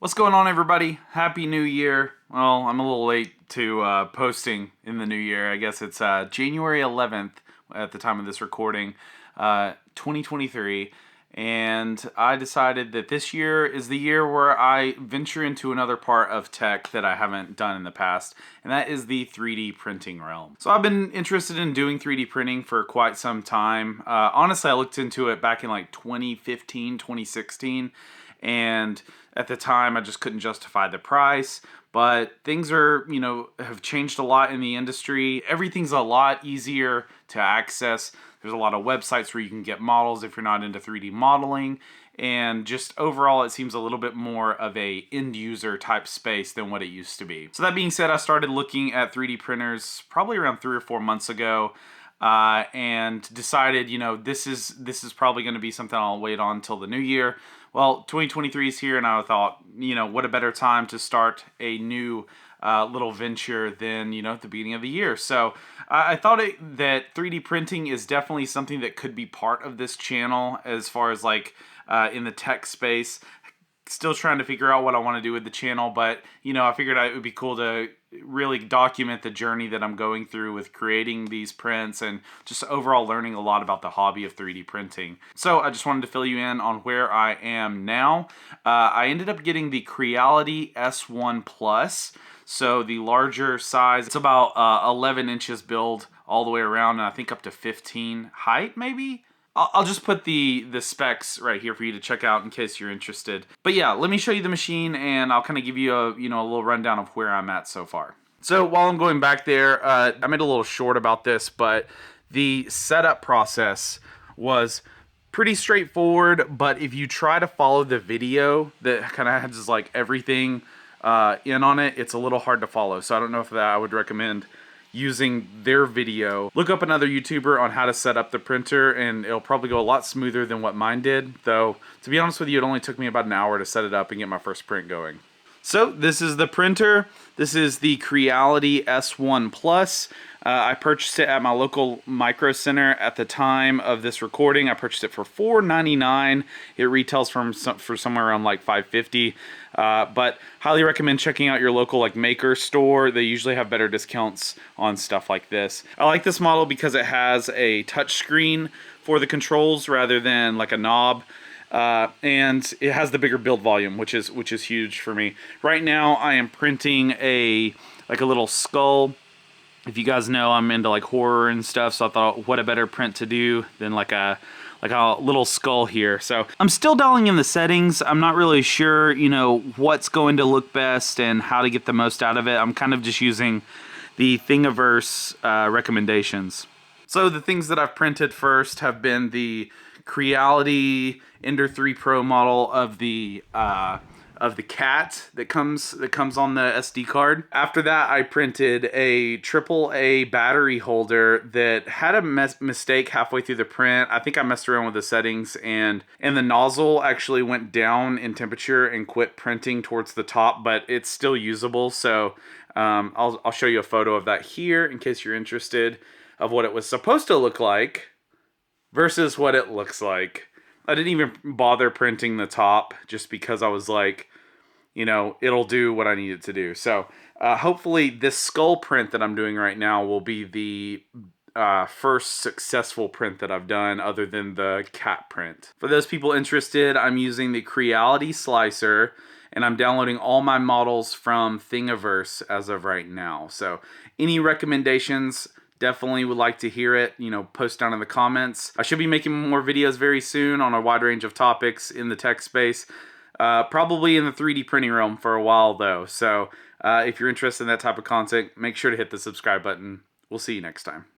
What's going on, everybody? Happy New Year. Well, I'm a little late to posting in the new year. I guess it's January 11th at the time of this recording, 2023. And I decided that this year is the year where I venture into another part of tech that I haven't done in the past, and that is the 3D printing realm. So I've been interested in doing 3D printing for quite some time. Honestly, I looked into it back in like 2015, 2016, and at the time I just couldn't justify the price. But things are, have changed a lot in the industry. Everything's a lot easier to access. There's a lot of websites where you can get models if you're not into 3D modeling. And just overall, it seems a little bit more of a end user type space than what it used to be. So that being said, I started looking at 3D printers probably around 3 or 4 months ago. And decided, this is probably going to be something I'll wait on until the new year. Well, 2023 is here, and I thought, what a better time to start a new little venture than, at the beginning of the year. So I thought that 3D printing is definitely something that could be part of this channel as far as like in the tech space. Still trying to figure out what I want to do with the channel, but I figured it would be cool to really document the journey that I'm going through with creating these prints and just overall learning a lot about the hobby of 3D printing. So I just wanted to fill you in on where I am now. I ended up getting the Creality S1 Plus, so the larger size. It's about 11 inches build all the way around, and I think up to 15 height maybe. I'll just put the specs right here for you to check out in case you're interested. But yeah, let me show you the machine, and I'll kind of give you a a little rundown of where I'm at so far. So while I'm going back there, I made a little short about this, but the setup process was pretty straightforward. But if you try to follow the video that kind of has like everything in on it, it's a little hard to follow. So I don't know if I would recommend using their video. Look up another YouTuber on how to set up the printer, and it'll probably go a lot smoother than what mine did. Though, to be honest with you, it only took me about an hour to set it up and get my first print going. So this is the printer. This is the Creality S1 Plus. I purchased it at my local micro center at the time of this recording. I purchased it for $4.99. It retails for somewhere around like $5.50. But highly recommend checking out your local maker store. They usually have better discounts on stuff like this. I like this model because it has a touch screen for the controls rather than like a knob. And it has the bigger build volume, which is huge for me. Right now, I am printing a little skull. If you guys know, I'm into like horror and stuff, so I thought, what a better print to do than like a little skull here. So I'm still dialing in the settings. I'm not really sure, what's going to look best and how to get the most out of it. I'm kind of just using the Thingiverse recommendations. So the things that I've printed first have been the Creality Ender 3 Pro model of the cat that comes on the SD card. After that, I printed a AAA battery holder that had a mistake halfway through the print. I think I messed around with the settings, and the nozzle actually went down in temperature and quit printing towards the top, but it's still usable. So I'll show you a photo of that here in case you're interested of what it was supposed to look like versus what it looks like. I didn't even bother printing the top just because I was like, it'll do what I need it to do. So hopefully this skull print that I'm doing right now will be the first successful print that I've done other than the cat print. For those people interested, I'm using the Creality slicer, and I'm downloading all my models from Thingiverse as of right now. So any recommendations, definitely would like to hear it. Post down in the comments. I should be making more videos very soon on a wide range of topics in the tech space. Probably in the 3D printing realm for a while though. So if you're interested in that type of content, make sure to hit the subscribe button. We'll see you next time.